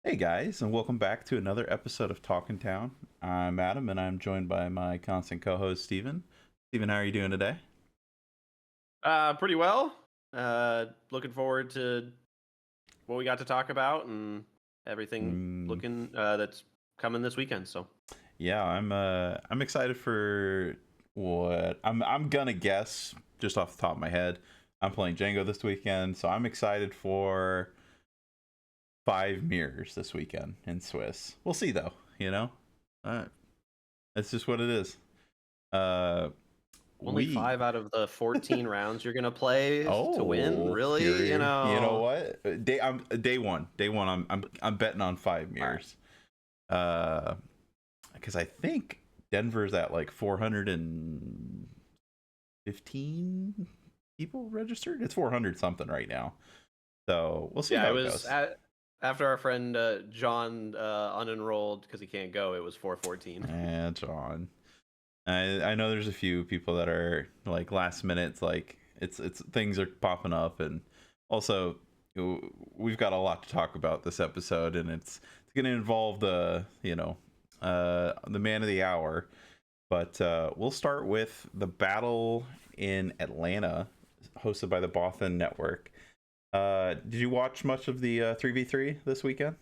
Hey guys, and welcome back to another episode of Talking Town. I'm Adam, and I'm joined by my constant co-host Steven. Steven, how are you doing today? Pretty well. Looking forward to what we got to talk about and everything Mm, looking that's coming this weekend. So yeah, I'm excited for what I'm gonna guess just off the top of my head. I'm playing Django this weekend, so I'm excited for five mirrors this weekend in Swiss. We'll see though, you know. Uh, that's just what it is. Uh, only we 5 out of the 14 rounds you're gonna play to win. Oh, Really? you know what? Day one. Day one. I'm betting on five All right. mirrors. Uh, because I think Denver's at like 415 people registered. It's 400 something right now. So we'll see Yeah, it how it was goes. after our friend John unenrolled because he can't go. It was 414. And John, I know there's a few people that are like last minute. It's like it's things are popping up, and also we've got a lot to talk about this episode, and it's going to involve the man of the hour. But we'll start with the battle in Atlanta, hosted by the Bothan Network. Did you watch much of the 3v3 this weekend?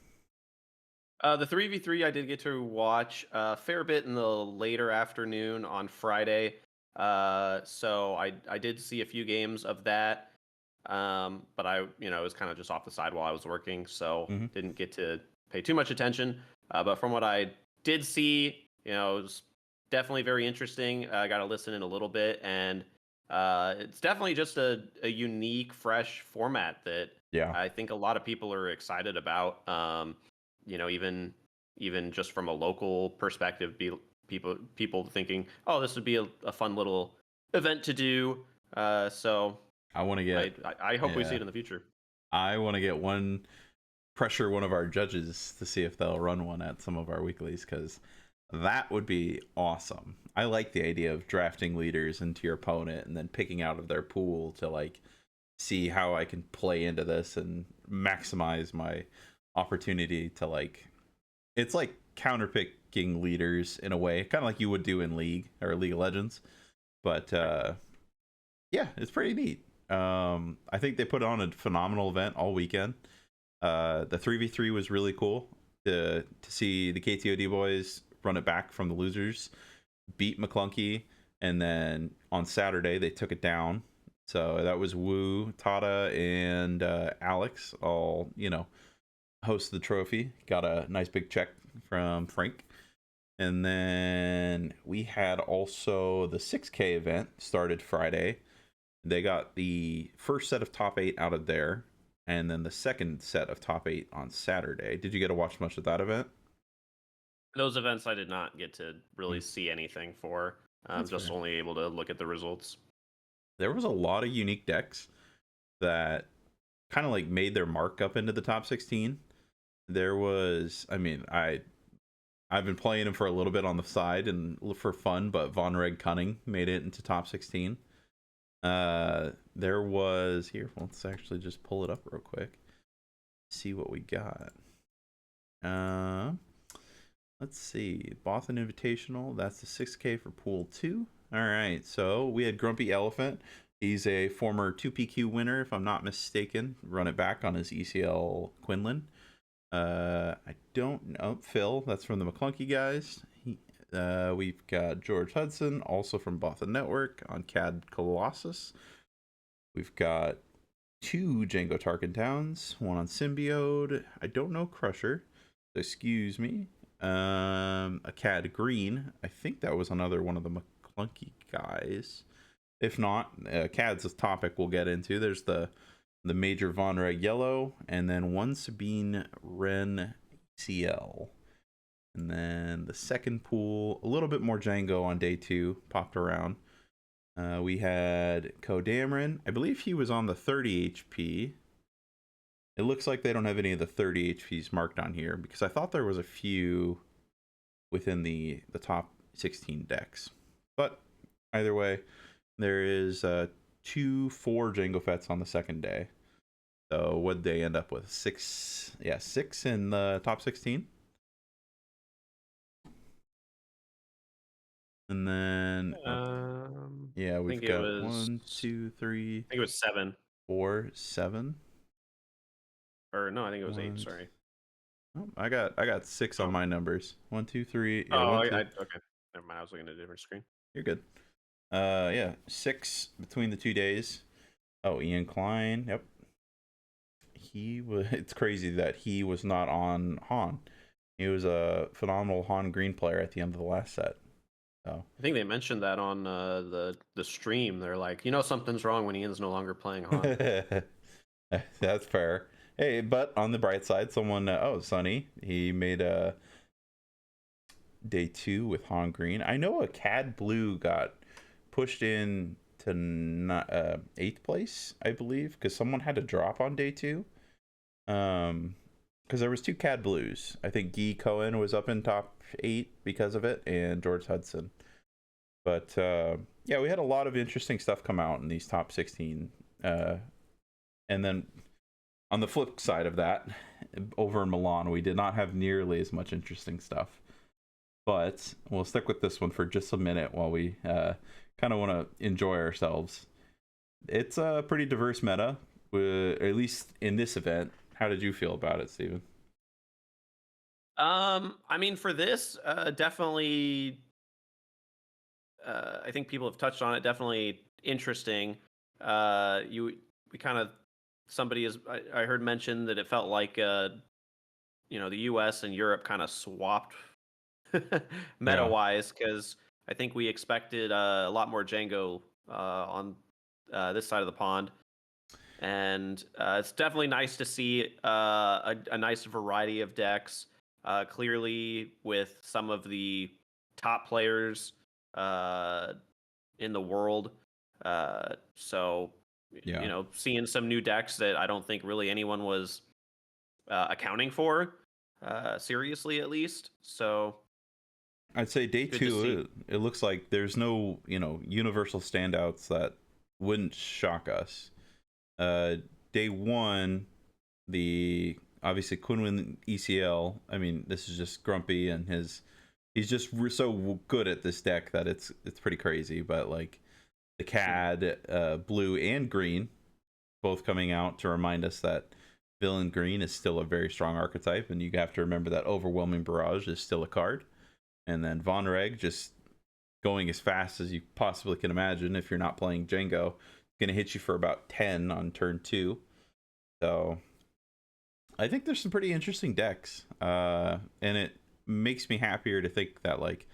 The 3v3 I did get to watch a fair bit in the later afternoon on Friday. So I did see a few games of that. But it was kind of just off the side while I was working, so Mm-hmm. didn't get to pay too much attention. But from what I did see, it was definitely very interesting. I got to listen in a little bit, and it's definitely just a unique, fresh format that Yeah. I think a lot of people are excited about. Even just from a local perspective, people thinking, oh, this would be a fun little event to do. So I want to get I hope we see yeah. it in the future. I want to get one of our judges to see if they'll run one at some of our weeklies, because that would be awesome. I like the idea of drafting leaders into your opponent and then picking out of their pool to like see how I can play into this and maximize my opportunity to like it's like counterpicking leaders in a way, kind of like you would do in League or League of Legends. But Right. yeah, it's pretty neat. I think they put on a phenomenal event all weekend. The 3v3 was really cool to see the KTOD boys run it back from the losers, beat McClunky, and then on Saturday they took it down. So that was Wu, Tata, and Alex all, host the trophy. Got a nice big check from Frank. And then we had also the 6K event started Friday. They got the first set of top eight out of there, and then the second set of top eight on Saturday. Did you get to watch much of that event? Those events I did not get to Hmm, really see anything for. I'm that's just fair. only able to look at the results. There was a lot of unique decks that kind of like made their mark up into the top 16. There was, I mean, I've been playing him for a little bit on the side and for fun, but Von Reg Cunning made it into top 16. There was here. Let's actually just pull it up real quick. See what we got. Uh, let's see. Bothan Invitational. That's the 6K for Pool 2. All right. So we had Grumpy Elephant. He's a former 2PQ winner, if I'm not mistaken. Run it back on his ECL Quinlan. I don't know. Phil, that's from the McClunky guys. We've got George Hudson, also from Bothan Network, on CAD Colossus. We've got two Django Tarkin Towns, one on Symbiote. I don't know Crusher, so excuse me. A CAD Green. I think that was another one of the McClunky guys. If not, CAD's a topic we'll get into. There's the Major Von Reg Yellow, and then one Sabine Ren CL. And then the second pool, a little bit more Django on day two, popped around. We had Kodamrin. I believe he was on the 30 HP. It looks like they don't have any of the 30 HPs marked on here, because I thought there was a few within the top 16 decks. But either way, there is 4 Jango Fetts on the second day. So what'd they end up with? 6? Yeah, 6 in the top 16. And then yeah, I we've think it got was. 1, 2, 3, I think it was 7. 4, 7. Or no, I think it was 8. One. Sorry. Oh, I got 6 on Oh. my numbers. 1, 2, 3. Yeah, Oh, 1, I 2. okay. Never mind. I was looking at a different screen. You're good. Yeah, 6 between the 2 days. Oh, Ian Klein. Yep. He was. It's crazy that he was not on Han. He was a phenomenal Han Green player at the end of the last set. So I think they mentioned that on the stream. They're like, something's wrong when Ian's no longer playing Han. that's fair. Hey, but on the bright side, someone Sonny, he made a day 2 with Han Green. I know a Cad Blue got pushed in to 8th place, I believe, because someone had to drop on day 2. Because there was 2 Cad Blues. I think Guy Cohen was up in top 8 because of it, and George Hudson. But yeah, we had a lot of interesting stuff come out in these top 16. And then on the flip side of that, over in Milan, we did not have nearly as much interesting stuff. But we'll stick with this one for just a minute while we kind of want to enjoy ourselves. It's a pretty diverse meta, at least in this event. How did you feel about it, Steven? I mean, for this, definitely. I think people have touched on it. Definitely interesting. We kind of somebody is. I heard mention that it felt like the U.S. and Europe kind of swapped meta Yeah. wise, because I think we expected a lot more Django on this side of the pond, and it's definitely nice to see a nice variety of decks. Clearly, with some of the top players in the world. So, Yeah. seeing some new decks that I don't think really anyone was accounting for, seriously at least. So, I'd say day good to see. 2, it looks like there's no, universal standouts that wouldn't shock us. Day 1, the obviously Quinlan ECL. I mean, this is just Grumpy and he's just so good at this deck that it's pretty crazy. But like the Cad, blue and green, both coming out to remind us that villain green is still a very strong archetype, and you have to remember that overwhelming barrage is still a card. And then Von Reg just going as fast as you possibly can imagine. If you're not playing Jango, gonna hit you for about 10 on turn 2. So I think there's some pretty interesting decks, and it makes me happier to think that like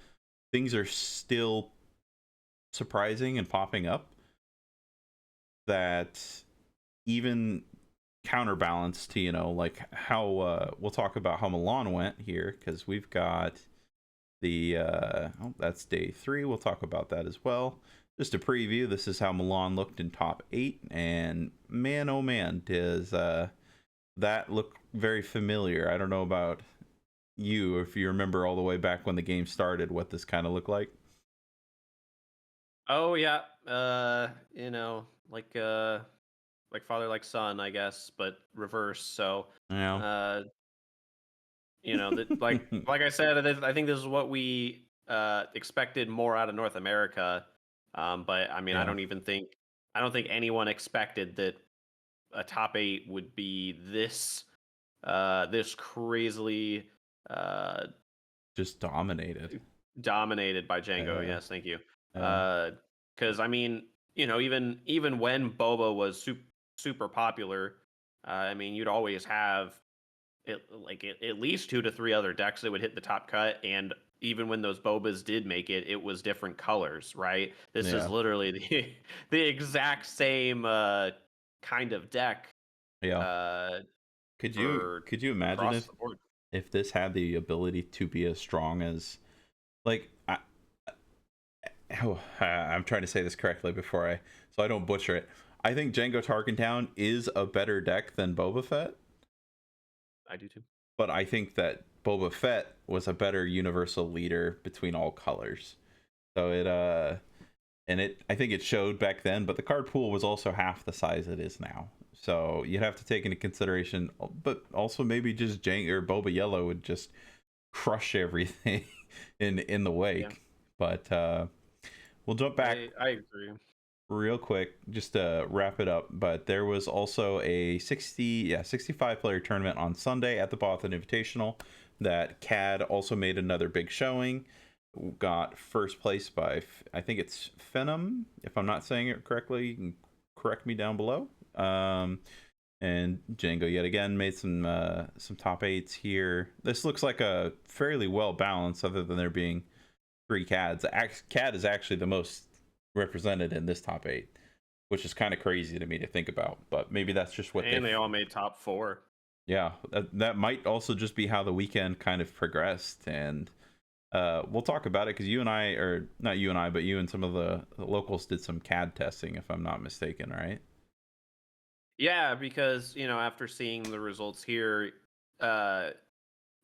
things are still surprising and popping up that even counterbalance to like how we'll talk about how Milan went here, because we've got the that's day 3. We'll talk about that as well. Just a preview, this is how Milan looked in top 8, and man oh man does that look very familiar. I don't know about you, if you remember all the way back when the game started, what this kind of looked like. Oh yeah, like father like son, I guess, but reverse. So, Yeah. that like I said, I think this is what we expected more out of North America. But I mean, Yeah. I don't think anyone expected that a top 8 would be this crazily Just dominated. dominated by Django. Yeah. Yes, thank you. Yeah. Because I mean, even when Boba was super popular, I mean, you'd always have at least 2 to 3 other decks that would hit the top cut, and even when those Bobas did make it, it was different colors, right? This is Yeah. literally the exact same kind of deck Yeah. uh, Could you for imagine across the board. if this had the ability to be as strong as like I'm trying to say this correctly so I don't butcher it. I think Django Tarkentown is a better deck than Boba Fett, I do too. but I think that Boba Fett was a better universal leader between all colors. So I think it showed back then, but the card pool was also half the size it is now. So you'd have to take into consideration, but also maybe just Jang or Boba Yellow would just crush everything in the Yeah, wake. But we'll jump back I agree. real quick just to wrap it up. But there was also a 65 player tournament on Sunday at the Bothan Invitational that CAD also made another big showing. Got first place by, I think it's Phenom, if I'm not saying it correctly. You can correct me down below. And Jango yet again made some top eights here. This looks like a fairly well balanced, other than there being 3 CADs. CAD is actually the most represented in this top 8, which is kind of crazy to me to think about. But maybe that's just what And they all made top 4. Yeah, that might also just be how the weekend kind of progressed, and we'll talk about it because you and I, or not you and I, but you and some of the locals did some CAD testing, if I'm not mistaken, right? Yeah, because after seeing the results here, uh,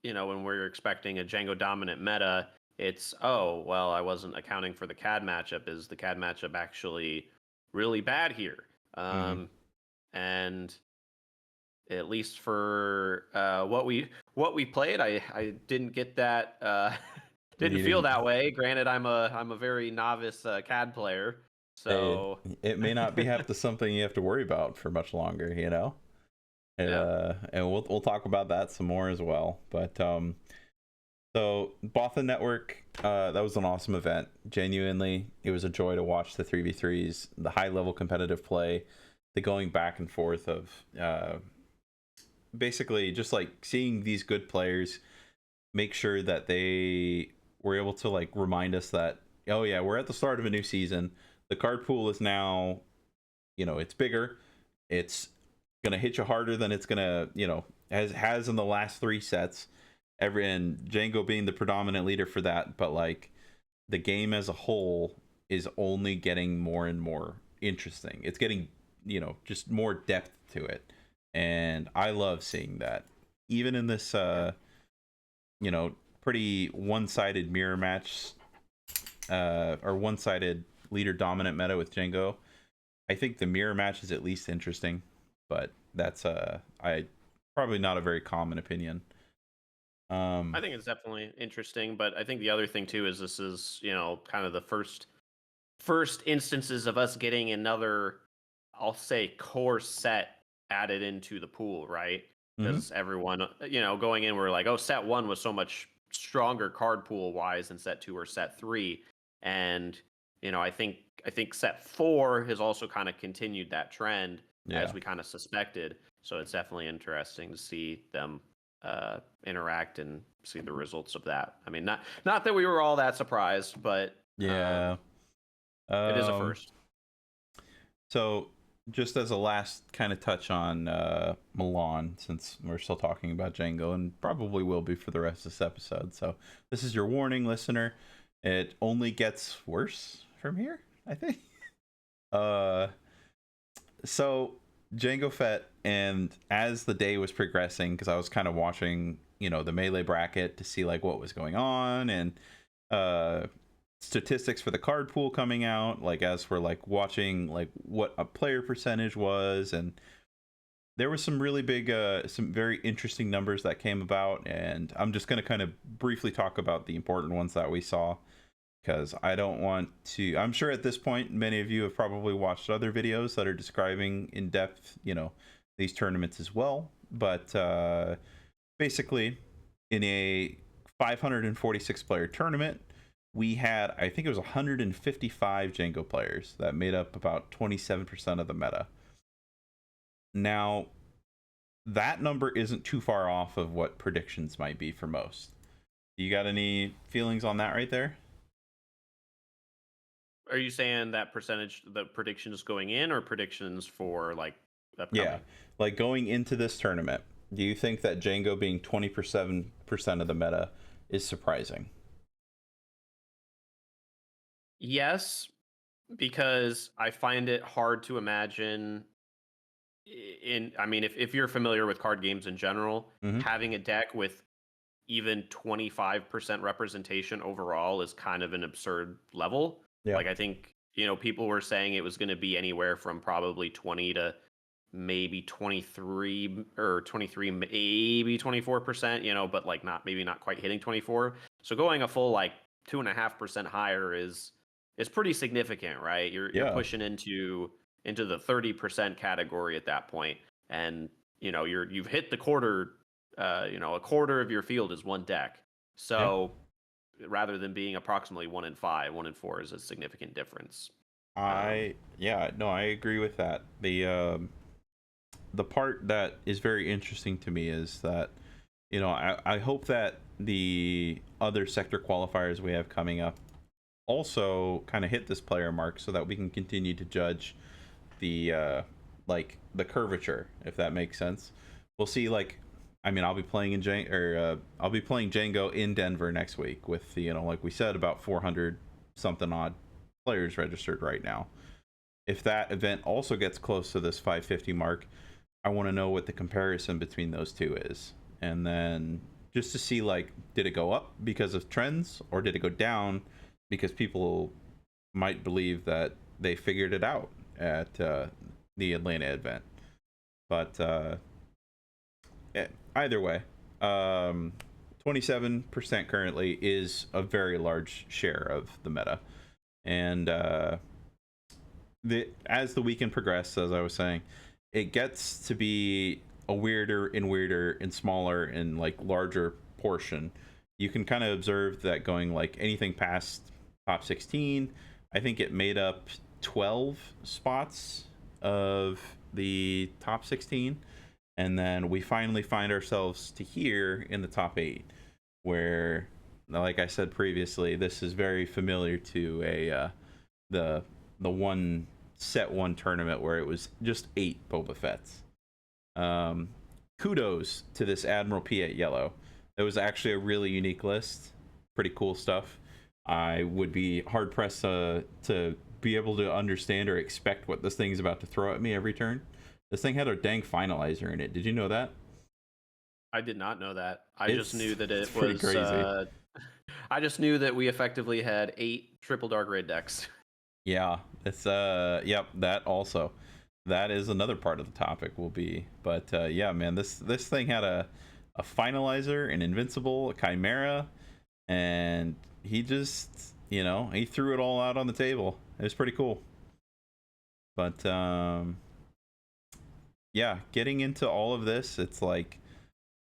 when we're expecting a Django dominant meta, it's well, I wasn't accounting for the CAD matchup. Is the CAD matchup actually really bad here? Mm-hmm. And at least for what we played, I didn't get that. Didn't You feel didn't. that way. Granted, I'm a very novice CAD player, It, so it may not be have to something you have to worry about for much longer, you know. yeah. And we'll talk about that some more as well. But so Bothan Network, that was an awesome event. Genuinely, it was a joy to watch the 3v3s, the high level competitive play, the going back and forth of basically just like seeing these good players make sure that they were able to like remind us that, oh yeah, we're at the start of a new season. The card pool is now, it's bigger. It's gonna hit you harder than it's gonna, has in the last 3 sets. And Jango being the predominant leader for that, but like the game as a whole is only getting more and more interesting. It's getting, just more depth to it. And I love seeing that. Even in this pretty one-sided mirror match, or one-sided leader dominant meta with Jango, I think the mirror match is at least interesting, but that's I probably not a very common opinion. I think it's definitely interesting, but I think the other thing too is this is kind of the first instances of us getting another, I'll say, core set added into the pool, right? Mm-hmm. Because everyone, going in, we're like, oh, set 1 was so much stronger card pool wise than set 2 or set 3, and I think set 4 has also kind of continued that trend Yeah. as we kind of suspected. So it's definitely interesting to see them interact and see the results of that. I mean, not that we were all that surprised, but Yeah. it is a Um, first. so just as a last kind of touch on Milan, since we're still talking about Django and probably will be for the rest of this episode. So this is your warning, listener. It only gets worse from here, I think. Uh, so Django Fett, and as the day was progressing, because I was kind of watching, the melee bracket to see like what was going on, and uh statistics for the card pool coming out, like as we're like watching like what a player percentage was, and there was some really big some very interesting numbers that came about, and I'm just going to kind of briefly talk about the important ones that we saw, because I don't want to, I'm sure at this point many of you have probably watched other videos that are describing in depth, these tournaments as well. But basically, in a 546 player tournament, we had, I think it was 155 Django players that made up about 27% of the meta. Now, that number isn't too far off of what predictions might be for most. You got any feelings on that right there? Are you saying that percentage, the predictions going in, or predictions for like Yeah, upcoming? like going into this tournament, do you think that Django being 27% of the meta is surprising? Yes, because I find it hard to imagine I mean, if you're familiar with card games in general, Mm-hmm. having a deck with even 25% representation overall is kind of an absurd level. Yeah. Like I think, people were saying it was going to be anywhere from probably 20 to maybe 23 or 23, maybe 24%, but like maybe not quite hitting 24. So going a full like 2.5% higher is pretty significant, right? You're Yeah. pushing into the 30% category at that point, and you've hit the quarter. A quarter of your field is one deck. Yeah. So rather than being approximately 1 in 5, 1 in 4 is a significant difference. Yeah, no, I agree with that. The part that is very interesting to me is that, I hope that the other sector qualifiers we have coming up also kind of hit this player mark so that we can continue to judge the curvature, if that makes sense. We'll see. I'll be playing I'll be playing Jango in Denver next week with like we said, about 400 something odd players registered right now. If that event also gets close to this 550 mark, I want to know what the comparison between those two is, and then just to see, like, did it go up because of trends, or did it go down because people might believe that they figured it out at the Atlanta event. But either way, 27% currently is a very large share of the meta, and as the weekend progressed, as I was saying, it gets to be a weirder and smaller and like larger portion. You can kind of observe that going like anything past top 16, I think it made up 12 spots of the top 16, and then we finally find ourselves to here in the top 8, where, like I said previously, this is very familiar to the one set one tournament where it was just 8 Boba Fetts. Kudos to this Admiral P8 Yellow. It was actually a really unique list. Pretty cool stuff. I would be hard pressed to be able to understand or expect what this thing is about to throw at me every turn. This thing had a dang finalizer in it. Did you know that? I did not know that. I just knew that it's it pretty was. crazy. I just knew that we effectively had 8 triple dark raid decks. Yeah, it's yep, that also. That is another part of the topic will be. But yeah, man, this thing had a finalizer, an invincible, a chimera, and he just, he threw it all out on the table. It was pretty cool. But yeah, getting into all of this, it's like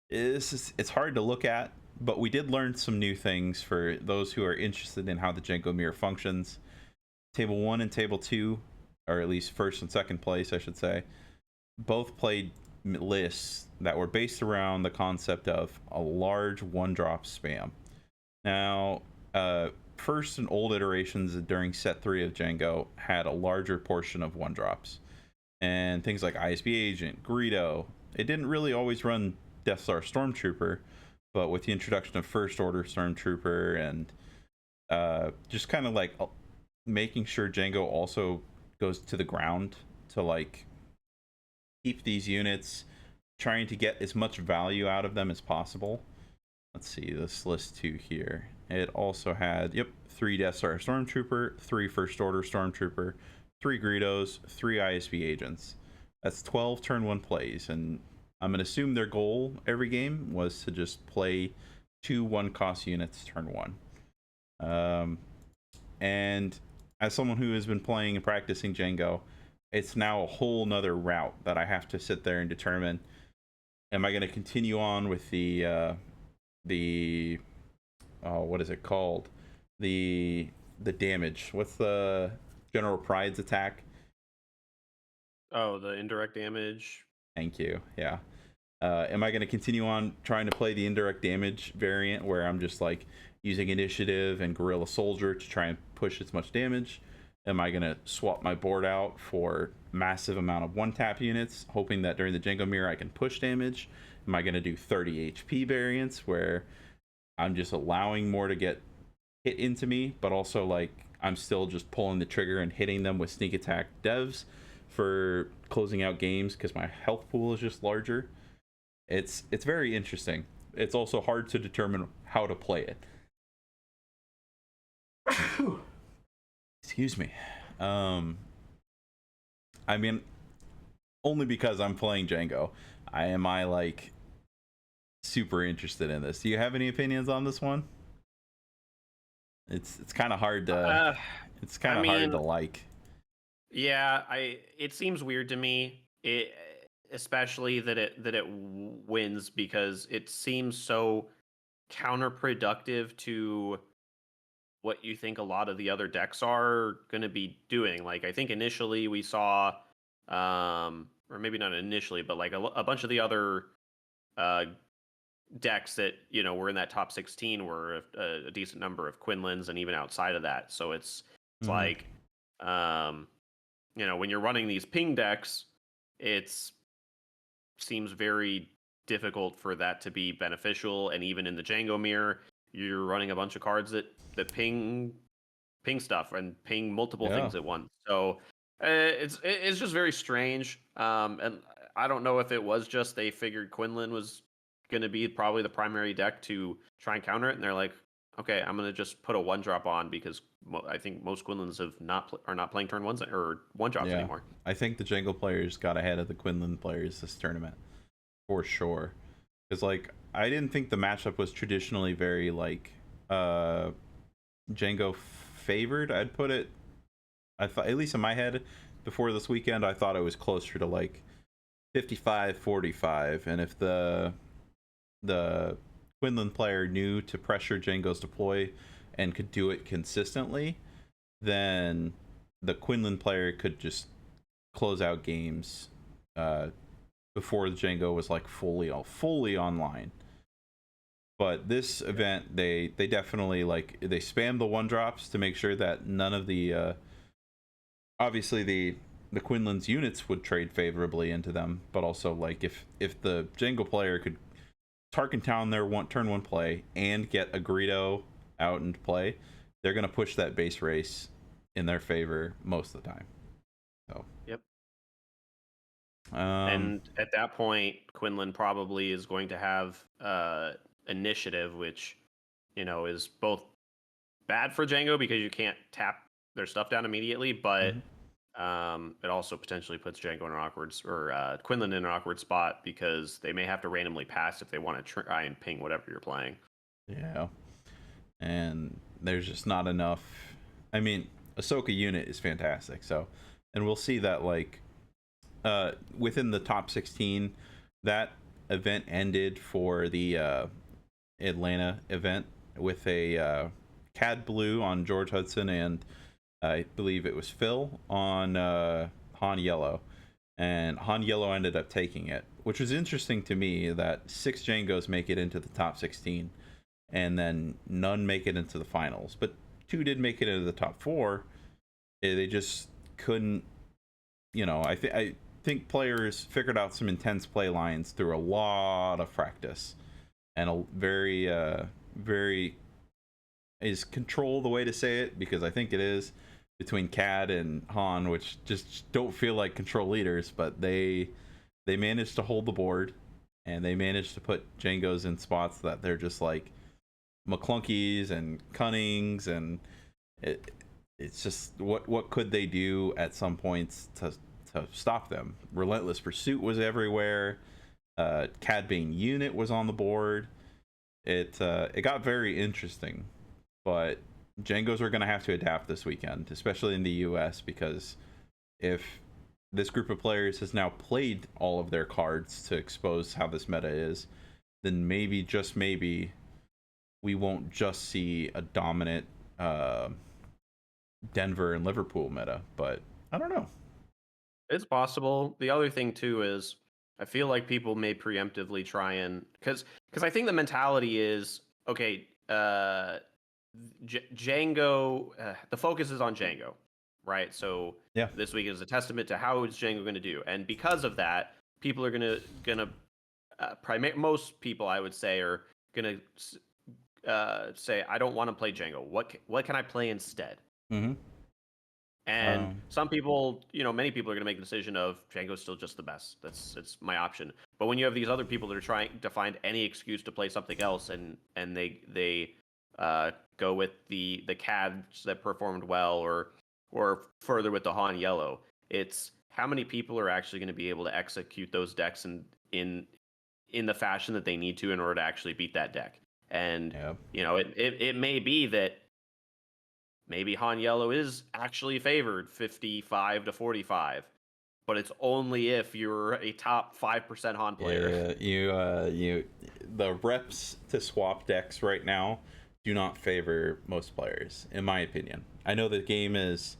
it's hard to look at, but we did learn some new things for those who are interested in how the Jango mirror functions. Table 1 and Table 2, or at least first and second place, I should say, both played lists that were based around the concept of a large one-drop spam. Now, first and old iterations during set 3 of Jango had a larger portion of one-drops. And things like ISB Agent, Greedo, it didn't really always run Death Star Stormtrooper, but with the introduction of First Order Stormtrooper and just kind of like making sure Jango also goes to the ground to like keep these units, trying to get as much value out of them as possible. Let's see this list too here. It also had 3 Death Star Stormtrooper, 3 First Order Stormtrooper, 3 Greedos, 3 ISB agents. That's 12 turn 1 plays, and I'm gonna assume their goal every game was to just play 2 1-cost units turn 1. And as someone who has been playing and practicing Jango, it's now a whole nother route that I have to sit there and determine: am I going to continue on with the what is it called, the damage? What's the General Pride's attack? Oh, the indirect damage. Thank you. Yeah. Am I going to continue on trying to play the indirect damage variant where I'm just like using initiative and guerrilla soldier to try and push as much damage? Am I going to swap my board out for massive amount of one tap units, hoping that during the Jango mirror I can push damage? Am I going to do 30 HP variants where I'm just allowing more to get hit into me, but also like I'm still just pulling the trigger and hitting them with sneak attack devs for closing out games because my health pool is just larger? It's very interesting. It's also hard to determine how to play it. Excuse me. I mean, only because I'm playing Jango. Am I like super interested in this? Do you have any opinions on this one? It's kind of hard to it's I kind of hard to mean, like. yeah, it seems weird to me. Especially that it wins because it seems so counterproductive to what you think a lot of the other decks are going to be doing. Like I think initially we saw or maybe not initially, but like a bunch of the other uh decks that were in that top 16 were a decent number of Quinlans, and even outside of that. So it's Mm-hmm. like um when you're running these ping decks, it's seems very difficult for that to be beneficial. And even in the Django mirror, you're running a bunch of cards that ping stuff and ping multiple Yeah. things at once. So it's just very strange. And I don't know if it was just they figured Quinlan was going to be probably the primary deck to try and counter it, and they're like, okay, I'm going to just put a 1-drop on because I think most Quinlans are not playing turn ones or 1-drops Yeah. anymore. I think the Jango players got ahead of the Quinlan players this tournament for sure. Because like I didn't think the matchup was traditionally very like Jango favored. I'd put it. I thought, at least in my head, before this weekend, I thought it was closer to like 55-45. And if the Quinlan player knew to pressure Jango's deploy and could do it consistently, then the Quinlan player could just close out games before the Jango was like fully online. But this event, they definitely like they spammed the 1-drops to make sure that none of the obviously the Quinlan's units would trade favorably into them, but also like if the Jango player could Tarkin Town their turn one play and get a Greedo out into play, they're gonna push that base race in their favor most of the time. So Yep. um And at that point, Quinlan probably is going to have initiative, which is both bad for Django because you can't tap their stuff down immediately, but mhm. it also potentially puts Django in an awkward or Quinlan in an awkward spot because they may have to randomly pass if they want to try and ping whatever you're playing. Yeah, and there's just not enough. I mean, Ahsoka unit is fantastic, so and we'll see that like within the top 16, that event ended for the Atlanta event with a Cad Blue on George Hudson, and I believe it was Phil on Han Yellow. And Han Yellow ended up taking it, which was interesting to me that 6 Jangos make it into the top 16, and then none make it into the finals. But 2 did make it into the top 4. They just couldn't, I think players figured out some intense play lines through a lot of practice and a very is control the way to say it, because I think it is, between Cad and Han, which just don't feel like control leaders, but they managed to hold the board, and they managed to put Jangos in spots that they're just like McClunkies and Cunnings, and it's just what could they do at some points to stop them. Relentless Pursuit was everywhere. Cad Bane unit was on the board. It got very interesting, but Jangos are going to have to adapt this weekend, especially in the US, because if this group of players has now played all of their cards to expose how this meta is, then maybe, just maybe, we won't just see a dominant Denver and Liverpool meta. But I don't know. It's possible. The other thing too is I feel like people may preemptively try and because I think the mentality is okay. Django. The focus is on Django, right? So Yeah. this week is a testament to how is Django going to do, and because of that, people are gonna most people I would say are gonna say I don't want to play Django. What can I play instead? Mm-hmm. And some people, many people are going to make the decision of Django's still just the best. It's my option. But when you have these other people that are trying to find any excuse to play something else, and they go with the CADs that performed well, or further with the Han Yellow, it's how many people are actually going to be able to execute those decks in the fashion that they need to in order to actually beat that deck? And Yeah. it may be that maybe Han Yellow is actually favored 55 to 45, but it's only if you're a top 5% Han player. Yeah, the reps to swap decks right now do not favor most players, in my opinion. I know the game is,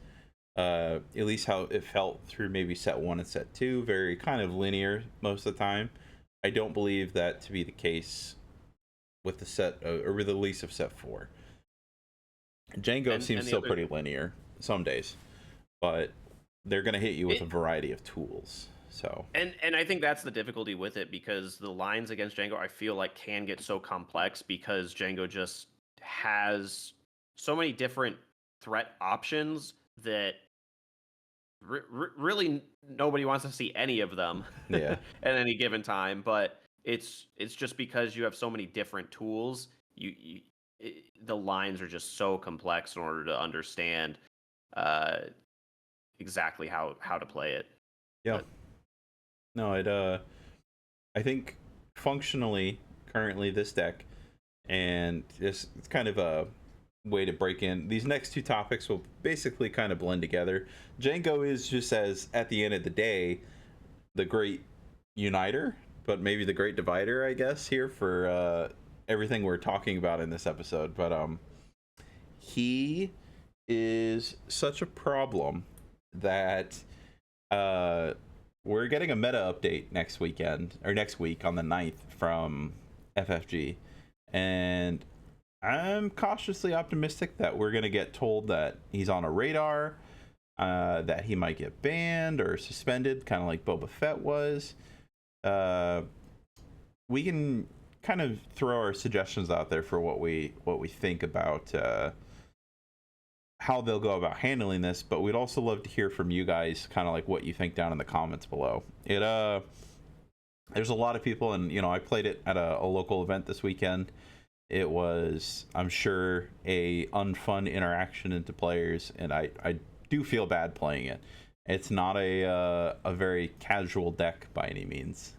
at least how it felt through maybe set 1 and set 2, very kind of linear most of the time. I don't believe that to be the case with the set or with the release of set 4. Jango seems still pretty linear some days, but they're going to hit you with a variety of tools. So and I think that's the difficulty with it, because the lines against Jango, I feel like, can get so complex because Jango just has so many different threat options that really nobody wants to see any of them yeah. at any given time. But it's just because you have so many different tools, the lines are just so complex in order to understand exactly how to play it. Yeah. But, No, I think functionally currently this deck, and it's kind of a way to break in. These next two topics will basically kind of blend together. Jango is just, as at the end of the day, the great uniter, but maybe the great divider, I guess, here for everything we're talking about in this episode. But he is such a problem that we're getting a meta update next week on the 9th from FFG, and I'm cautiously optimistic that we're going to get told that he's on a radar, that he might get banned or suspended, kind of like Boba Fett was. We can kind of throw our suggestions out there for what we think about how they'll go about handling this, but we'd also love to hear from you guys, kind of like what you think down in the comments below. There's a lot of people, and I played it at a local event this weekend. It was, I'm sure, a unfun interaction into players, and I do feel bad playing it. It's not a very casual deck by any means.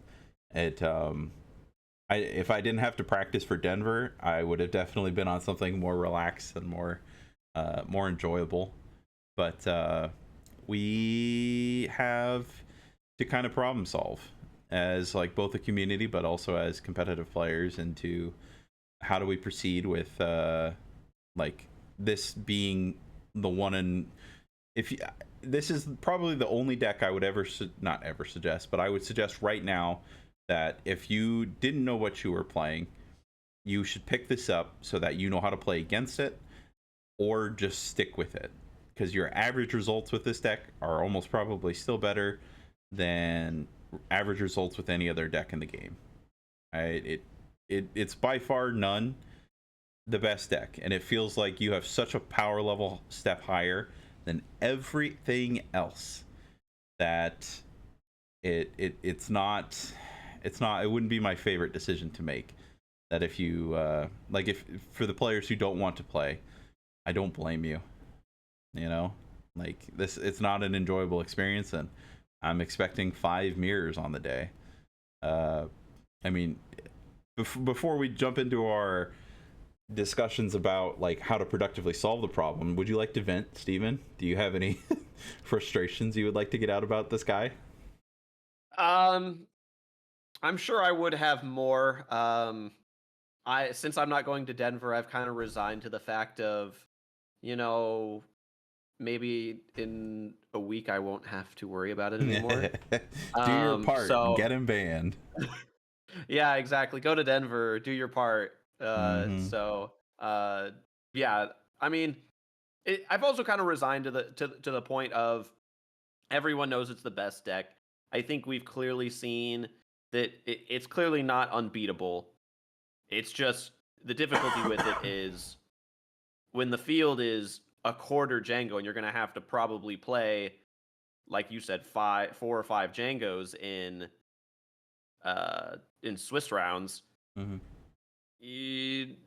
If I didn't have to practice for Denver, I would have definitely been on something more relaxed and more enjoyable. But we have to kind of problem solve as like both a community, but also as competitive players, into how do we proceed with like this being the one. And this is probably the only deck I would not ever suggest, but I would suggest right now that if you didn't know what you were playing, you should pick this up so that you know how to play against it, or just stick with it, because your average results with this deck are almost probably still better than average results with any other deck in the game. It's by far none the best deck, and it feels like you have such a power level step higher than everything else that it wouldn't be my favorite decision to make. That if you if for the players who don't want to play, I don't blame you. Like this, it's not an enjoyable experience, and I'm expecting 5 mirrors on the day. I mean, before we jump into our discussions about like how to productively solve the problem, would you like to vent, Steven? Do you have any frustrations you would like to get out about this guy? I'm sure I would have more. Since I'm not going to Denver, I've kind of resigned to the fact of, maybe in a week I won't have to worry about it anymore. Do your part and get him banned. Yeah, exactly. Go to Denver, do your part. Mm-hmm. Yeah. I mean, I've also kind of resigned to the point of everyone knows it's the best deck. I think we've clearly seen that it's clearly not unbeatable. It's just the difficulty with it is when the field is a quarter Jango, and you're going to have to probably play, like you said, 4 or 5 Jangos in Swiss rounds. Mm-hmm.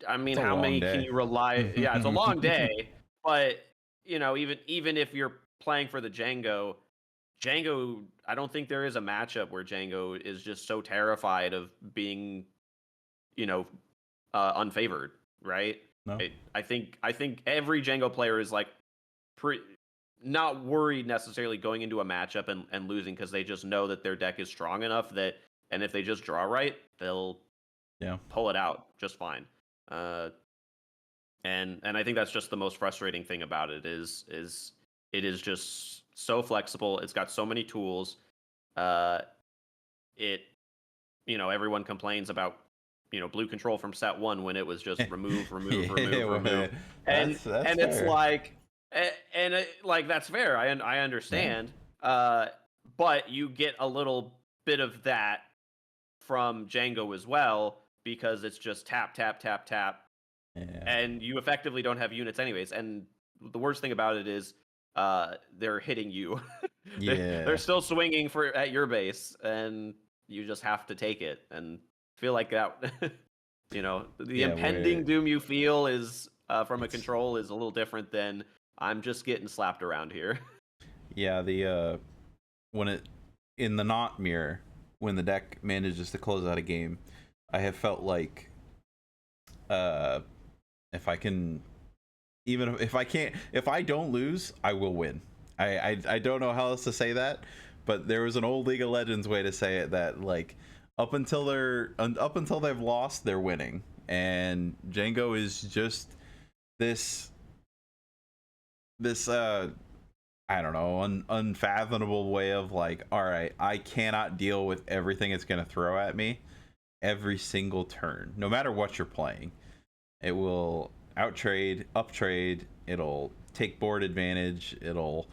I mean, It's a how long many day. can you rely? Yeah, it's a long day, but even if you're playing for the Jango, Jango, I don't think there is a matchup where Jango is just so terrified of being, you know, unfavored, right? No. I think every Jango player is like not worried necessarily going into a matchup and losing, because they just know that their deck is strong enough that, and if they just draw right, they'll pull it out just fine. And I think that's just the most frustrating thing about it is it is just so flexible. It's got so many tools. It everyone complains about blue control from set one when it was just remove, remove, remove. And That's it's fair. like like that's fair. I understand. But you get a little bit of that from Jango as well, because it's just tap, tap, tap, tap, and you effectively don't have units anyways. And the worst thing about it is they're hitting you. They're still swinging at your base, and you just have to take it. And feel like that the impending doom you feel is from a control is a little different than I'm just getting slapped around here. Yeah, the when it in the not mirror, when the deck manages to close out a game, I have felt like if I can, even if I don't lose, I will win. I don't know how else to say that, but there was an old League of Legends way to say it, that like up until they've lost, they're winning. And Jango is just this I don't know, unfathomable way of like, all right, I cannot deal with everything it's going to throw at me every single turn, no matter what you're playing. It will outtrade, uptrade, it'll take board advantage, it'll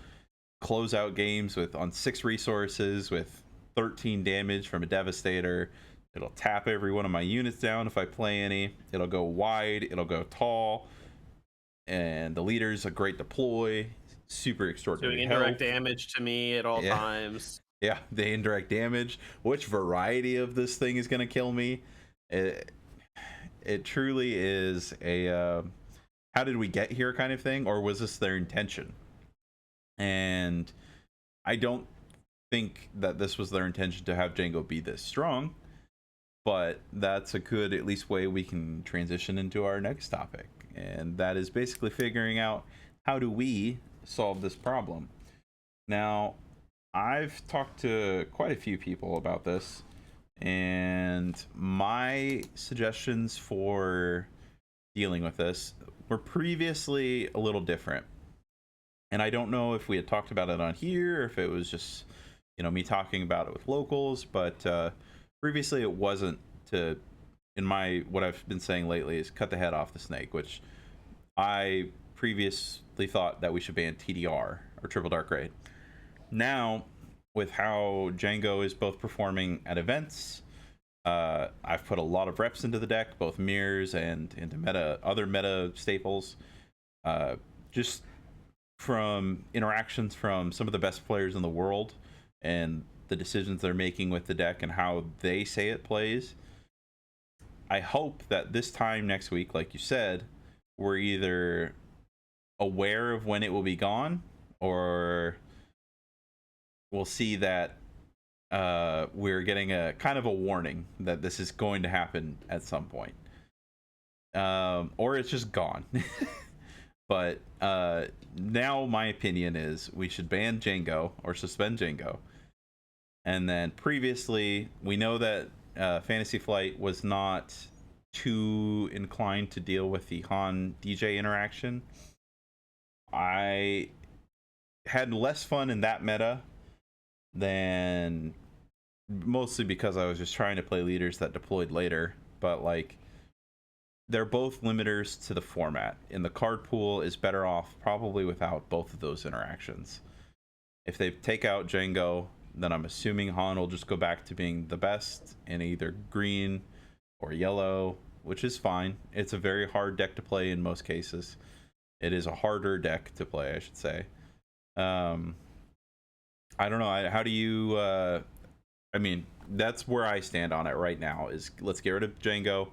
close out games on 6 resources with 13 damage from a Devastator. It'll tap every one of my units down if I play any. It'll go wide, it'll go tall, and the leader's a great deploy. Super extraordinary doing indirect damage to me at all times. Yeah, the indirect damage. Which variety of this thing is going to kill me? It truly is a how did we get here kind of thing, or was this their intention? And I don't think that this was their intention to have Jango be this strong, but that's a good at least way we can transition into our next topic, and that is basically figuring out how do we solve this problem. Now, I've talked to quite a few people about this, and my suggestions for dealing with this were previously a little different. And I don't know if we had talked about it on here, or if it was just, me talking about it with locals, but previously it wasn't to, what I've been saying lately is cut the head off the snake, which I previously thought that we should ban TDR, or Triple Dark Raid. Now, with how Jango is both performing at events, I've put a lot of reps into the deck, both mirrors and into other meta staples. Just from interactions from some of the best players in the world and the decisions they're making with the deck and how they say it plays. I hope that this time next week, like you said, we're either aware of when it will be gone, or we'll see that we're getting a kind of a warning that this is going to happen at some point, or it's just gone. But now my opinion is we should ban Jango or suspend Jango. And then previously, we know that Fantasy Flight was not too inclined to deal with the Han DJ interaction. I had less fun in that meta than, mostly because I was just trying to play leaders that deployed later, but like they're both limiters to the format, and the card pool is better off probably without both of those interactions. If they take out Jango, then I'm assuming Han will just go back to being the best in either green or yellow, which is fine. It's a very hard deck to play in most cases. It is a harder deck to play, I should say. I don't know. How do you... I mean, that's where I stand on it right now, is let's get rid of Jango.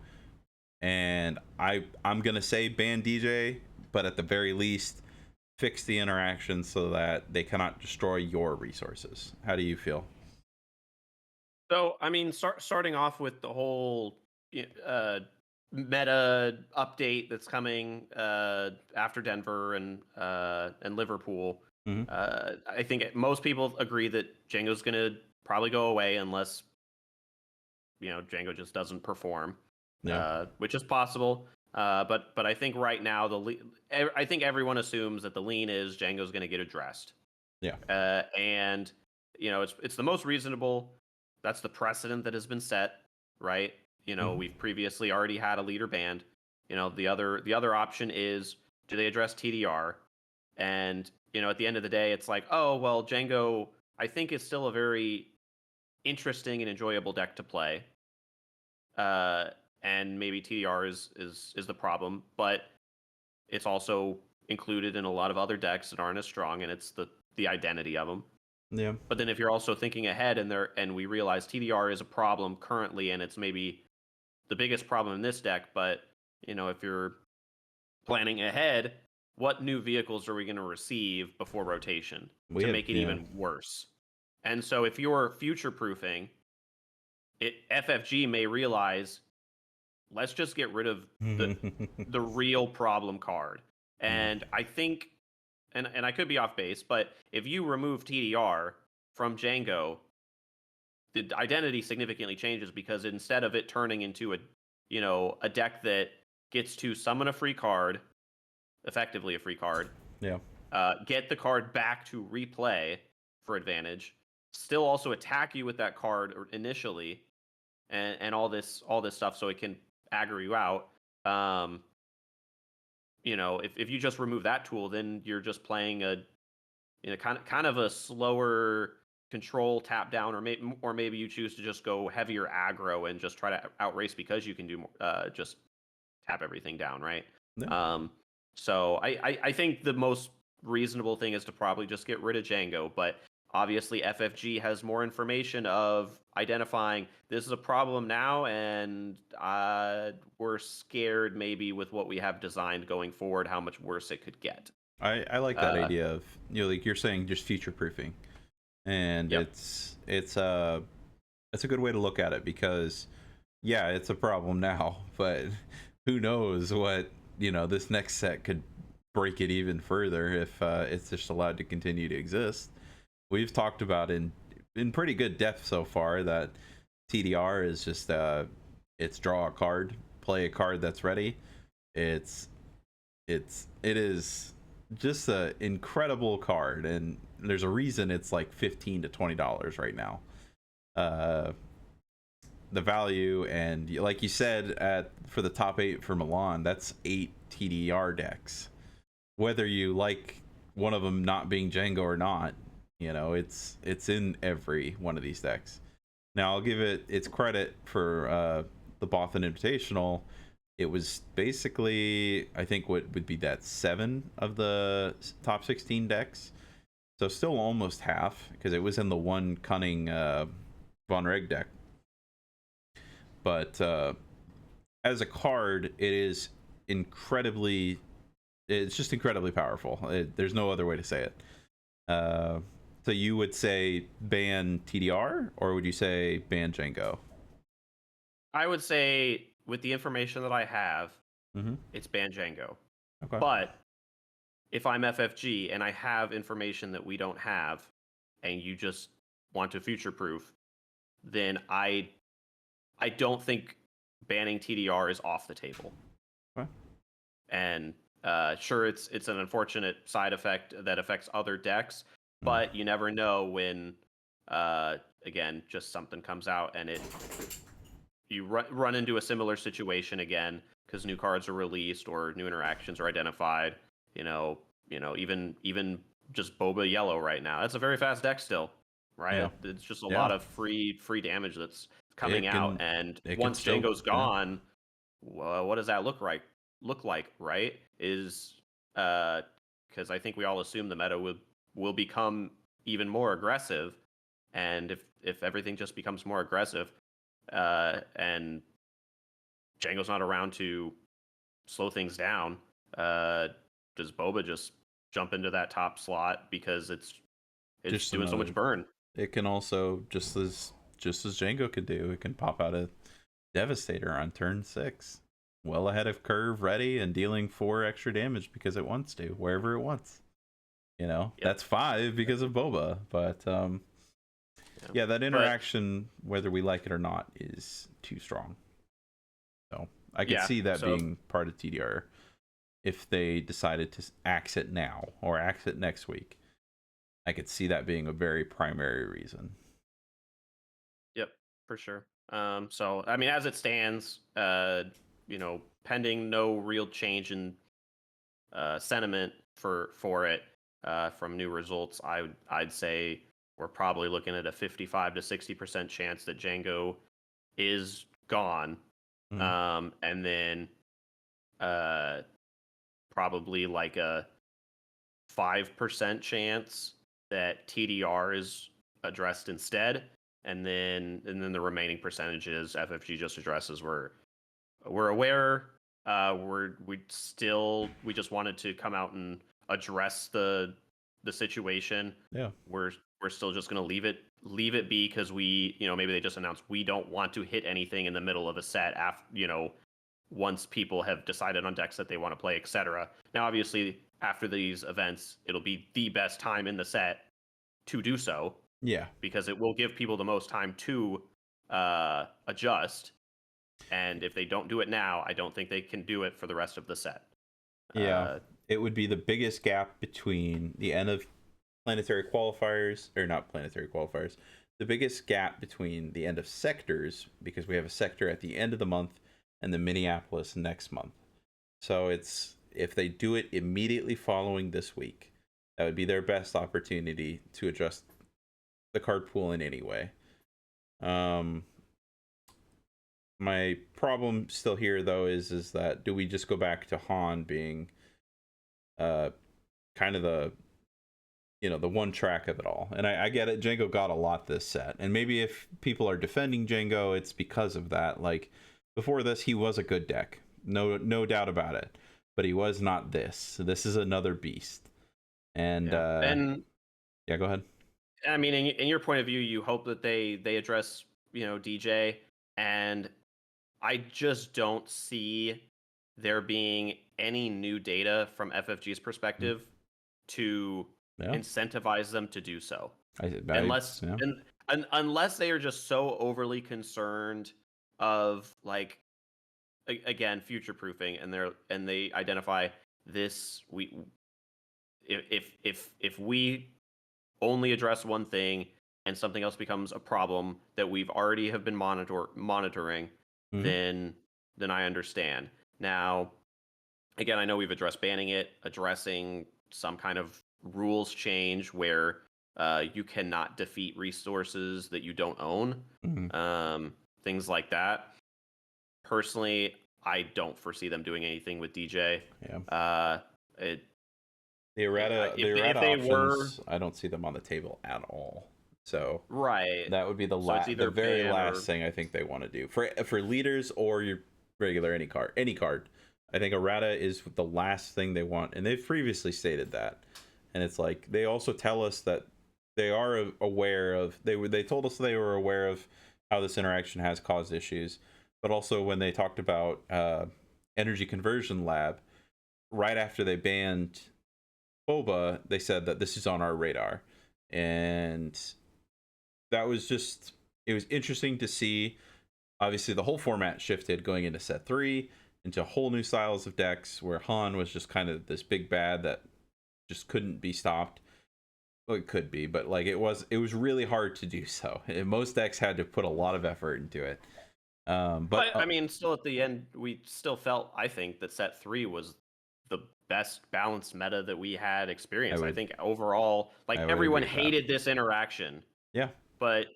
And I'm going to say ban DJ, but at the very least, fix the interaction so that they cannot destroy your resources. How do you feel? So, I mean, starting off with the whole meta update that's coming after Denver and Liverpool. Hmm. I think most people agree that Django's going to probably go away unless Django just doesn't perform, Yeah. which is possible. But I think right now I think everyone assumes that the lean is Django's going to get addressed. Yeah. And it's the most reasonable. That's the precedent that has been set, right? Hmm. We've previously already had a leader banned. The other option is, do they address TDR? And at the end of the day, it's like, oh well, Django I think is still a very interesting and enjoyable deck to play. Uh, and maybe TDR is the problem, but it's also included in a lot of other decks that aren't as strong, and it's the identity of them. Yeah. But then if you're also thinking ahead and we realize TDR is a problem currently, and it's maybe the biggest problem in this deck, but if you're planning ahead, what new vehicles are we going to receive before rotation We to have, make it yeah. even worse? And so if you're future proofing, FFG may realize, let's just get rid of the real problem card. And I think, and I could be off base, but if you remove TDR from Django, the identity significantly changes, because instead of it turning into a deck that gets to summon a free card, effectively a free card, Yeah. get the card back to replay for advantage, still also attack you with that card initially, and all this stuff, so it can aggro you out. If you just remove that tool, then you're just playing a kind of a slower control tap down, or maybe you choose to just go heavier aggro and just try to outrace, because you can do more, just tap everything down, right? Yeah. So I think the most reasonable thing is to probably just get rid of Django, but obviously FFG has more information of identifying this is a problem now, and we're scared maybe with what we have designed going forward, how much worse it could get. I like that Uh, idea of, like you're saying, just future proofing, and yep. it's a good way to look at it, because yeah, it's a problem now, but who knows what, this next set could break it even further if it's just allowed to continue to exist. We've talked about in pretty good depth so far that TDR is just it's draw a card, play a card that's ready. It's it is just an incredible card, and there's a reason it's like $15 to $20 right now. The value, and like you said, for the top 8 for Milan, that's 8 TDR decks. Whether you like one of them not being Jango or not, it's in every one of these decks. Now I'll give it its credit for the Bothan Invitational. It was basically, I think, what would be that 7 of the top 16 decks, so still almost half, because it was in the one cunning Von Reg deck. But as a card, it's just incredibly powerful. There's no other way to say it. So you would say ban TDR, or would you say ban Jango? I would say, with the information that I have, Mm-hmm. it's ban Django. Okay. But if I'm FFG and I have information that we don't have, and you just want to future proof, then I don't think banning TDR is off the table. Okay. And sure, it's an unfortunate side effect that affects other decks, but you never know when again, just something comes out and you run into a similar situation again, because new cards are released or new interactions are identified. Even just Boba Yellow right now. That's a very fast deck still, right? Yeah. It's just a Yeah. lot of free damage that's coming out, and it can once still, Django's yeah. gone, well, what does that look like, right? Is because I think we all assume the meta will become even more aggressive, and if everything just becomes more aggressive, and Django's not around to slow things down, does Boba just jump into that top slot because it's Just doing so much burn. It can also just as Jango could do. It can pop out a Devastator on turn 6, well ahead of curve, ready and dealing 4 extra damage because it wants to wherever it wants. Yep. That's 5 because of Boba, but yeah, that interaction, whether we like it or not, is too strong. So I could see that being part of TDR if they decided to axe it now or axe it next week. I could see that being a very primary reason. Yep, for sure. So I mean, as it stands, pending no real change in sentiment for it from new results, I'd say we're probably looking at a 55 to 60% chance that Jango is gone, and then probably like a 5% chance that TDR is addressed instead, and then the remaining percentages FFG just addresses. We're aware. We just wanted to come out and address the situation. Yeah, we're still just gonna leave it be because we, maybe they just announced we don't want to hit anything in the middle of a set after, once people have decided on decks that they want to play, etc. Now, obviously, after these events, it'll be the best time in the set to do so. Yeah, because it will give people the most time to adjust. And if they don't do it now, I don't think they can do it for the rest of the set. Yeah, it would be the biggest gap between the end of planetary qualifiers, or not planetary qualifiers, the biggest gap between the end of sectors, because we have a sector at the end of the month and the Minneapolis next month. So it's, if they do it immediately following this week, that would be their best opportunity to adjust the card pool in any way. My problem still here, though, is that do we just go back to Han being kind of the one track of it all? And I get it, Jango got a lot this set, and maybe if people are defending Jango, it's because of that. Like before this, he was a good deck, no doubt about it, but he was not this. This is another beast. And yeah, go ahead. I mean, in your point of view, you hope that they address DJ, and I just don't see there being any new data from FFG's perspective to incentivize them to do so. Unless they are just so overly concerned of, like, again, future proofing, and they identify this, if we only address one thing and something else becomes a problem that we've already have been monitoring, then I understand. Now, again, I know we've addressed banning it, addressing some kind of rules change where you cannot defeat resources that you don't own, things like that. Personally, I don't foresee them doing anything with DJ. The errata options, I don't see them on the table at all. So that would be the very last thing I think they want to do for leaders or your regular any card. I think errata is the last thing they want, and they've previously stated that. And it's like they also tell us that they are aware of, they told us they were aware of how this interaction has caused issues, but also when they talked about energy conversion lab right after they banned Boba, they said that this is on our radar. And that was just, it was interesting to see. Obviously the whole format shifted going into set 3 into whole new styles of decks where Han was just kind of this big bad that just couldn't be stopped. Well, it could be, but like it was really hard to do so. Most decks had to put a lot of effort into it. But I mean, still at the end, we still felt, I think, that set 3 was the best balanced meta that we had experienced. I think overall, like, everyone hated this interaction. Yeah. But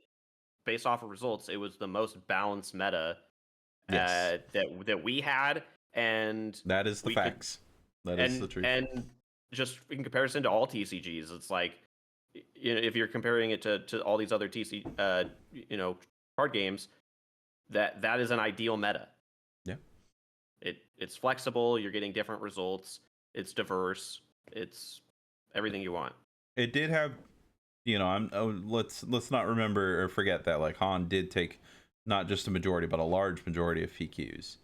based off of results, it was the most balanced meta that we had, and that is the facts. That is the truth. And just in comparison to all TCGs, it's like, if you're comparing it to all these other card games, that is an ideal meta. Yeah. It's flexible. You're getting different results. It's diverse. It's everything you want. It did have, let's not remember or forget that like Han did take not just a majority but a large majority of FQs.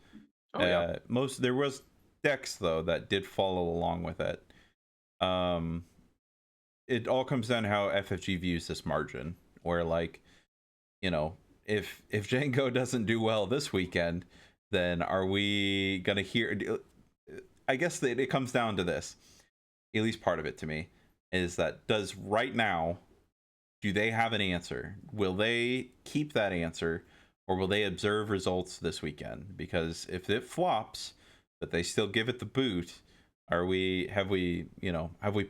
Oh yeah. There was decks though that did follow along with it. It all comes down to how FFG views this margin, where like, if Jango doesn't do well this weekend, then are we gonna hear? I guess that it comes down to this. At least part of it to me is that does right now, do they have an answer? Will they keep that answer, or will they observe results this weekend? Because if it flops, but they still give it the boot, have we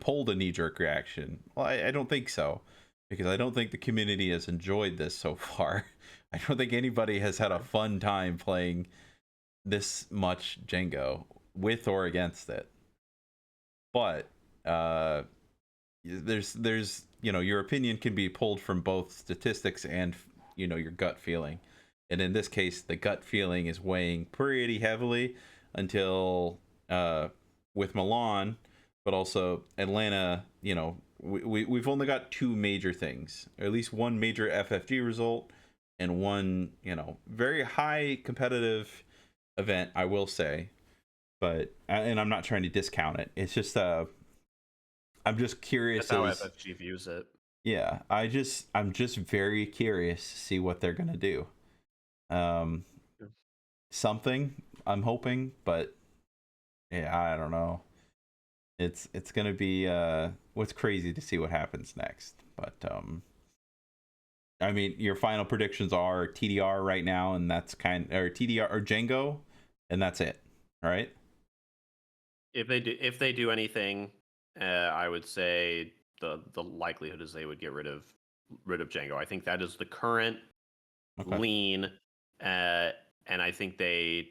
pulled a knee-jerk reaction? Well, I don't think so, because I don't think the community has enjoyed this so far. I don't think anybody has had a fun time playing this much Jango with or against it. But there's your opinion can be pulled from both statistics and your gut feeling, and in this case the gut feeling is weighing pretty heavily until with Milan, but also Atlanta. We've only got two major things, or at least one major FFG result and one very high competitive event, I will say. But and I'm not trying to discount it, it's just I'm just curious. That's how FFG views it. Yeah, I'm just very curious to see what they're gonna do. Um, Something I'm hoping, but yeah, I don't know. It's gonna be what's crazy to see what happens next. But I mean, your final predictions are TDR right now, and that's or TDR or Jango, and that's it, right? If they do anything, I would say the likelihood is they would get rid of Jango. I think that is the current lean, and I think they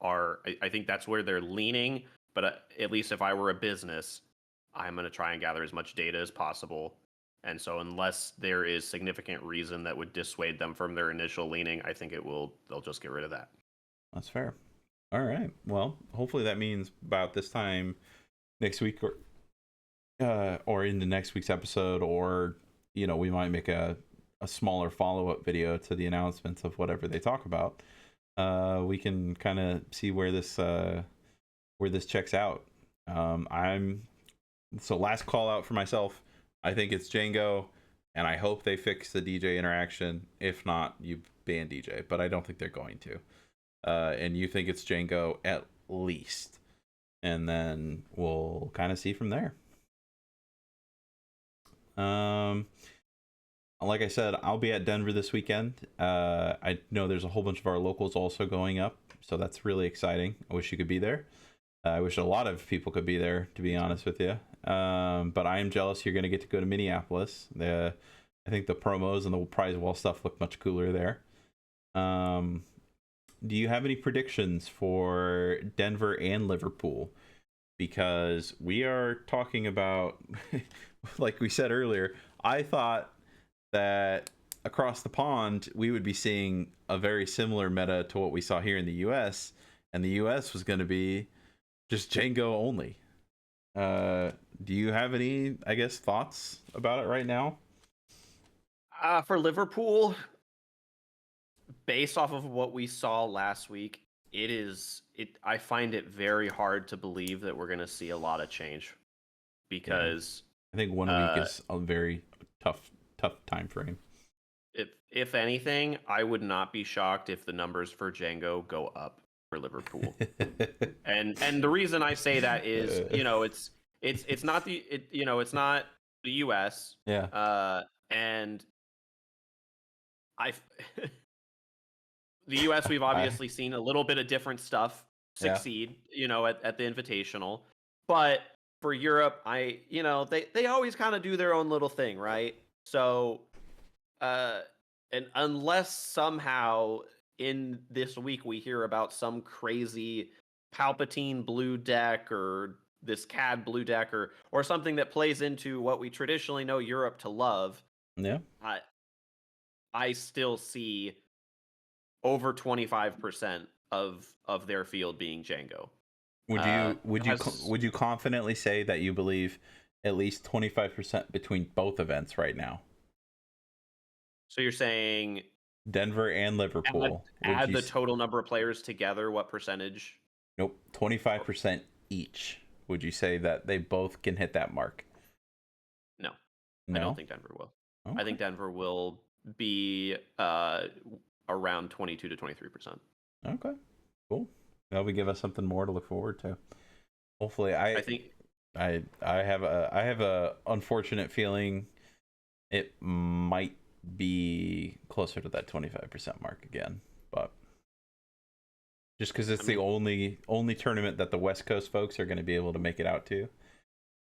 are. I think that's where they're leaning. But at least if I were a business, I'm going to try and gather as much data as possible. And so, unless there is significant reason that would dissuade them from their initial leaning, I think they'll just get rid of that. That's fair. All right. Well, hopefully that means about this time next week, or in the next week's episode, or we might make a smaller follow-up video to the announcements of whatever they talk about. We can kind of see where this checks out. Last call out for myself. I think it's Jango, and I hope they fix the DJ interaction. If not, you ban DJ, but I don't think they're going to. And you think it's Jango at least, and then we'll kind of see from there. Like I said, I'll be at Denver this weekend. I know there's a whole bunch of our locals also going up, so that's really exciting. I wish you could be there. I wish a lot of people could be there, to be honest with you. But I am jealous you're going to get to go to Minneapolis. I think the promos and the prize wall stuff look much cooler there. Do you have any predictions for Denver and Liverpool? Because we are talking about, like we said earlier, I thought that across the pond we would be seeing a very similar meta to what we saw here in the US, and the US was going to be just Jango only. Do you have any, I guess, thoughts about it right now? For Liverpool, based off of what we saw last week, I find it very hard to believe that we're going to see a lot of change, because I think 1 week is a very tough time frame. If anything, I would not be shocked if the numbers for Jango go up for Liverpool. and the reason I say that is, it's not it's not the US. Yeah. And the US, we've obviously seen a little bit of different stuff succeed, at the Invitational. But for Europe, they always kind of do their own little thing, right? So, and unless somehow in this week we hear about some crazy Palpatine blue deck, or this CAD blue deck, or something that plays into what we traditionally know Europe to love, Yeah. I still see over 25% of their field being Jango. Would you confidently say that you believe at least 25% between both events right now? So you're saying Denver and Liverpool. Would add you the total number of players together, what percentage? Nope, 25% each. Would you say that they both can hit that mark? No. I don't No. think Denver will. I Okay. think Denver will be around 22 to 23%. Okay. Cool. That would give us something more to look forward to. Hopefully, I think I have a unfortunate feeling it might be closer to that 25% mark again, but just because it's the only tournament that the West Coast folks are going to be able to make it out to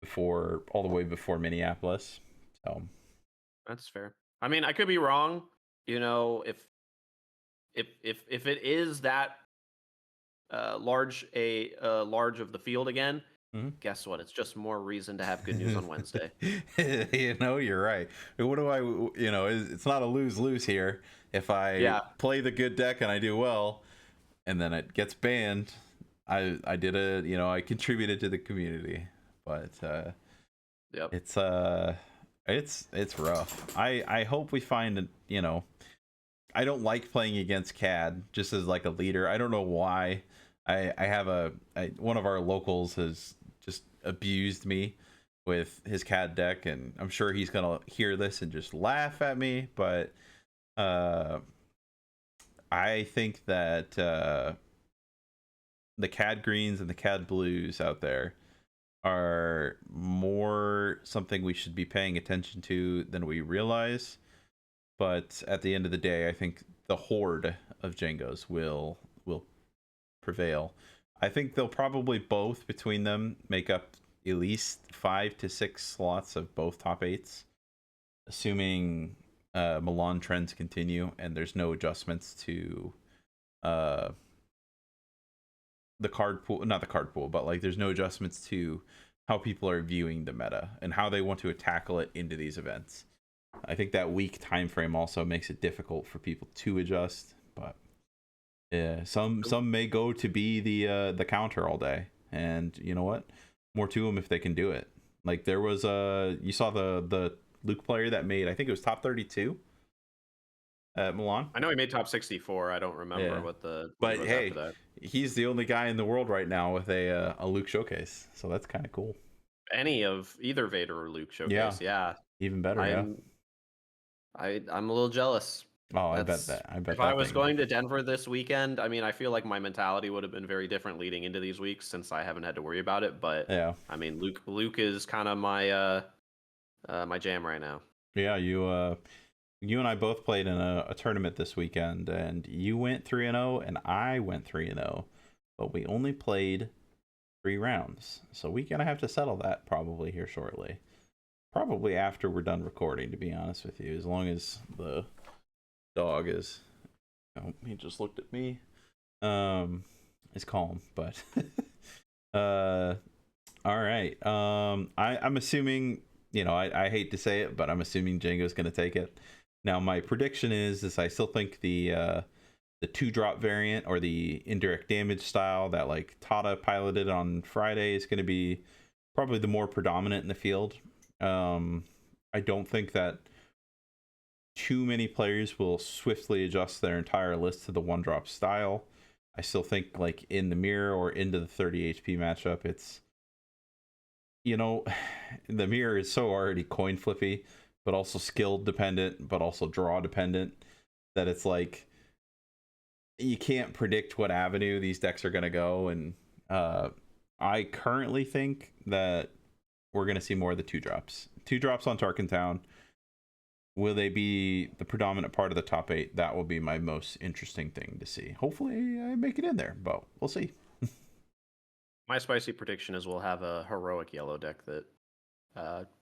before all the way before Minneapolis. So that's fair. I mean, I could be wrong. You know, if it is that large large of the field again, guess what? It's just more reason to have good news on Wednesday. You're right. What do I? It's not a lose here. If I play the good deck and I do well, and then it gets banned, I I contributed to the community, but it's rough. I hope we find I don't like playing against CAD just as like a leader. I don't know why. I have one of our locals has just abused me with his CAD deck, and I'm sure he's gonna hear this and just laugh at me. But I think that the CAD greens and the CAD blues out there are more something we should be paying attention to than we realize. But at the end of the day, I think the horde of Jangos will prevail. I think they'll probably both between them make up at least 5 to 6 slots of both top 8s, assuming Milan trends continue and there's no adjustments to the card pool, not the card pool, but like there's no adjustments to how people are viewing the meta and how they want to tackle it into these events. I think that week time frame also makes it difficult for people to adjust, but yeah, some may go to be the counter all day, and you know what? More to them if they can do it. Like there was you saw the Luke player that made, I think it was top 32 at Milan. I know he made top 64. I don't remember what but was hey, after that. He's the only guy in the world right now with a Luke showcase, so that's kind of cool. Any of either Vader or Luke showcase, yeah. Even better. I'm a little jealous. Oh, I bet if I was going to Denver this weekend, I mean, I feel like my mentality would have been very different leading into these weeks since I haven't had to worry about it. But yeah, I mean, Luke is kind of my my jam right now. Yeah, you and I both played in a tournament this weekend, and you went 3-0, and I went 3-0, but we only played 3 rounds, so we're gonna have to settle that probably here shortly. Probably after we're done recording, to be honest with you, as long as the dog is, he just looked at me, is calm, but all right. I'm assuming, I hate to say it, but I'm assuming Jango's gonna take it. Now my prediction is I still think the 2-drop variant or the indirect damage style that like Tata piloted on Friday is going to be probably the more predominant in the field. I don't think that too many players will swiftly adjust their entire list to the 1-drop style. I still think like in the mirror or into the 30 HP matchup, it's the mirror is so already coin flippy, but also skill dependent, but also draw dependent, that it's like you can't predict what avenue these decks are going to go. And I currently think that we're going to see more of the 2-drops. 2-drops on Tarkentown. Will they be the predominant part of the top 8? That will be my most interesting thing to see. Hopefully I make it in there, but we'll see. My spicy prediction is we'll have a heroic yellow deck that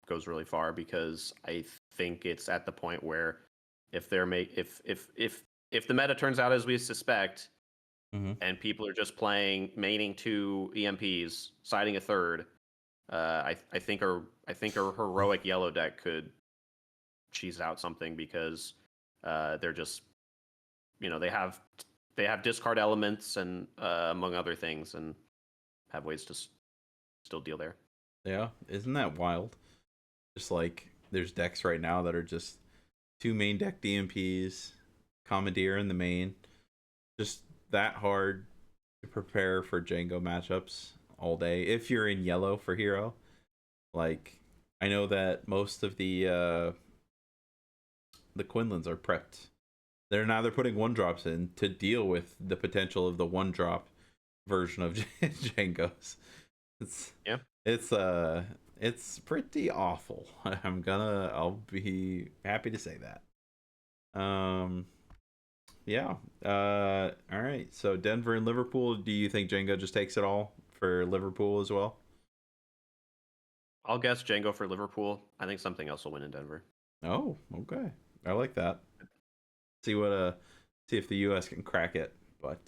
goes really far, because I think it's at the point where if the meta turns out as we suspect, and people are just playing maining 2 EMPs, siding a 3rd, I think a heroic yellow deck could cheese out something, because they're just they have discard elements and among other things, and have ways to still deal there. Yeah, isn't that wild? Just like there's decks right now that are just 2 main deck DMPs, Commandeer in the main, just that hard to prepare for Jango matchups all day. If you're in yellow for hero, like I know that most of the Quinlans are prepped. They're now putting 1-drops in to deal with the potential of the 1-drop version of Jangos. It's pretty awful. I'll be happy to say that. Yeah. All right. So Denver and Liverpool. Do you think Jango just takes it all for Liverpool as well? I'll guess Jango for Liverpool. I think something else will win in Denver. Oh, okay. I like that. See if the U.S. can crack it. But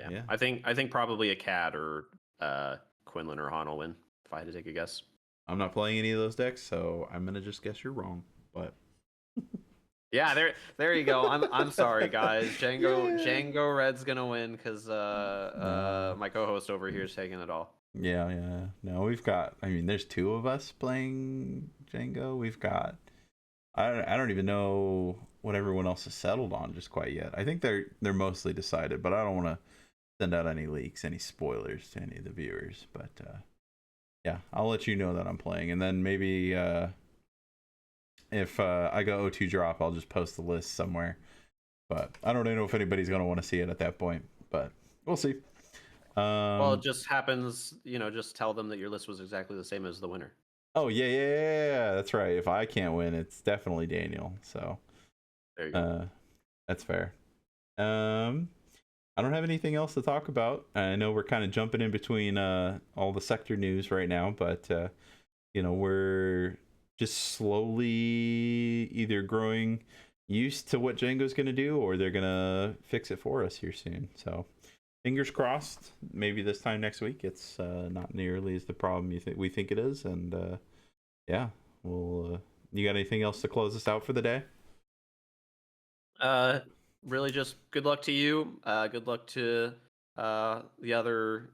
yeah. I think probably a Cat or Quinlan or Han will win. If I had to take a guess. I'm not playing any of those decks, so I'm gonna just guess you're wrong. But yeah, there you go. I'm sorry, guys. Jango Red's gonna win because my co-host over here is taking it all. Yeah. No, we've got. I mean, there's 2 of us playing Jango. We've got. I don't even know what everyone else has settled on just quite yet. I think they're mostly decided, but I don't want to send out any leaks, any spoilers to any of the viewers. But yeah, I'll let you know that I'm playing, and then maybe if I go O2 drop, I'll just post the list somewhere. But I don't know if anybody's gonna want to see it at that point, but we'll see. Well, it just happens, just tell them that your list was exactly the same as the winner. Oh yeah, that's right. If I can't win, it's definitely Daniel. So there you go. That's fair. I don't have anything else to talk about. I know we're kind of jumping in between all the sector news right now, but we're just slowly either growing used to what Jango's going to do, or they're going to fix it for us here soon. So fingers crossed. Maybe this time next week it's not nearly as the problem we think it is. And yeah, we'll. You got anything else to close us out for the day? Really, just good luck to you. Good luck to the other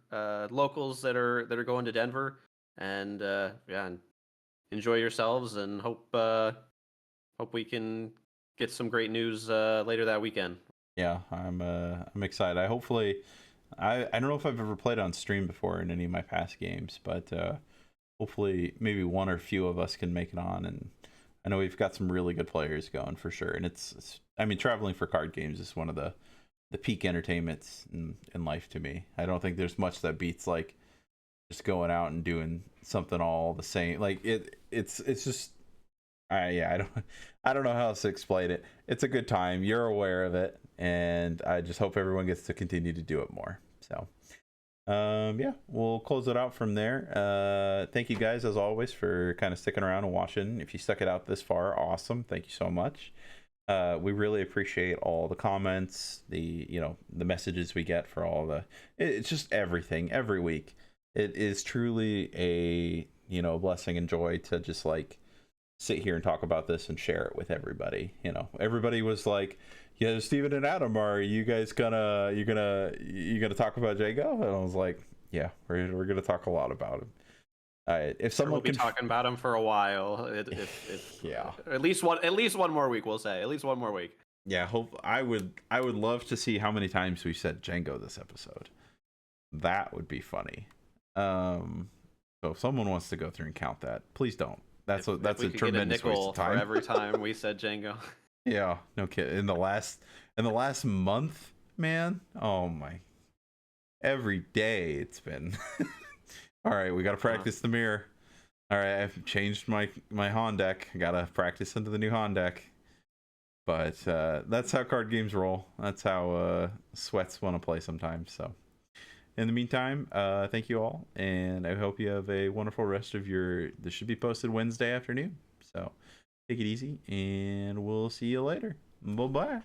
locals that are going to Denver, and and enjoy yourselves, and hope we can get some great news later that weekend. Yeah, I'm excited. I don't know if I've ever played on stream before in any of my past games, but hopefully maybe one or few of us can make it on. And I know we've got some really good players going for sure. And it's I mean, traveling for card games is one of the peak entertainments in life to me. I don't think there's much that beats like just going out and doing something all the same. Like it's just I don't know how else to explain it. It's a good time. You're aware of it, and I just hope everyone gets to continue to do it more. So yeah, we'll close it out from there. Thank you guys as always for kind of sticking around and watching. If you stuck it out this far, awesome. Thank you so much. We really appreciate all the comments, the messages we get for all it's just everything every week. It is truly a blessing and joy to just like sit here and talk about this and share it with everybody. Everybody was like, yeah, Steven and Adam, are you guys gonna talk about Jango? And I was like, yeah, we're gonna talk a lot about him. If someone we'll be talking about him for a while, if yeah, at least one more week, we'll say at least one more week. Yeah, I would love to see how many times we said Jango this episode. That would be funny. So if someone wants to go through and count that, please don't. That's a tremendous waste of time. For every time we said Jango. Yeah, no kidding. In the last month, man. Oh my! Every day it's been. All right, we got to practice the mirror. All right, I've changed my Han deck. I got to practice into the new Han deck. But that's how card games roll. That's how sweats want to play sometimes. So in the meantime, thank you all. And I hope you have a wonderful rest of this should be posted Wednesday afternoon. So take it easy, and we'll see you later. Bye-bye.